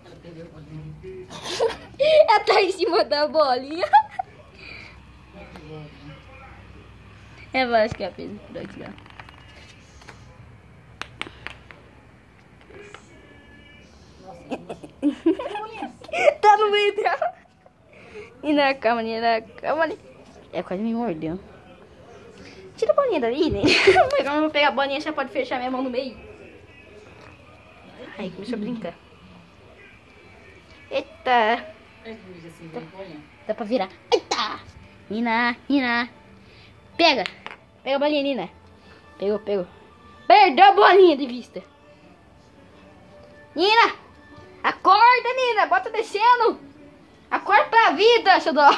Ela perdeu a bolinha. Ela tá em cima da bolinha. Eu acho que ela fez por aqui, ó. Tá no meio dela. E na cama, ali. É, quase me mordeu. Tira a bolinha dali, né? Eu vou pegar a bolinha, já pode fechar minha mão no meio. Aí, começou a brincar. Eita. Dá pra virar. Eita. Nina. Pega. Pega a bolinha, Nina. Pegou. Perdeu a bolinha de vista. Nina. Acorda, Nina. Bota descendo. Acorda pra vida, seu dó.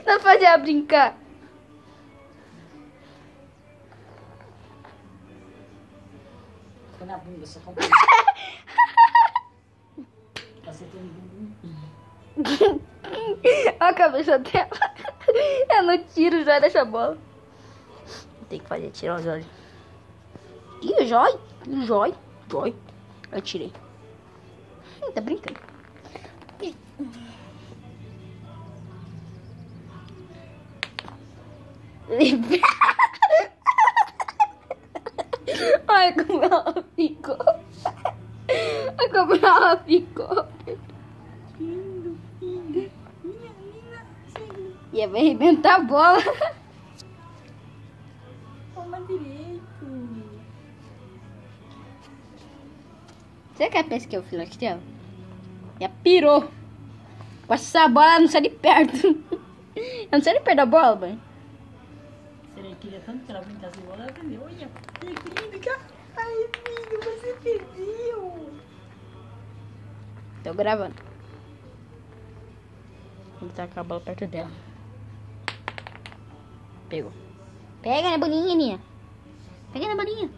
Dá pra fazer ela brincar. Foi na bunda, só faltou. Acertou no bumbum. Olha a cabeça dela. Eu não tiro o jóio dessa bola. Tem que fazer, tirar o jóio. Ih, o jóio. Eu tirei. Tá brincando. Olha como ela ficou. Olha como ela ficou. Ia arrebentar a bola. Toma direito. Será que ela pensa que eu fui aqui dela? E ela pirou. Passar a bola, ela não sai de perto. Eu não sai de perto da bola, mãe. Seria queria tanto que ela brincasse de bola, ela perdeu. Olha, que lindo. Ai, filho, você perdeu. Tô gravando. Vou tacar a bola perto dela. Pegou. Pega na bolinha, Nina. Pega na bolinha.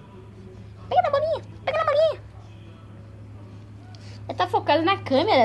Ela tá focada na câmera.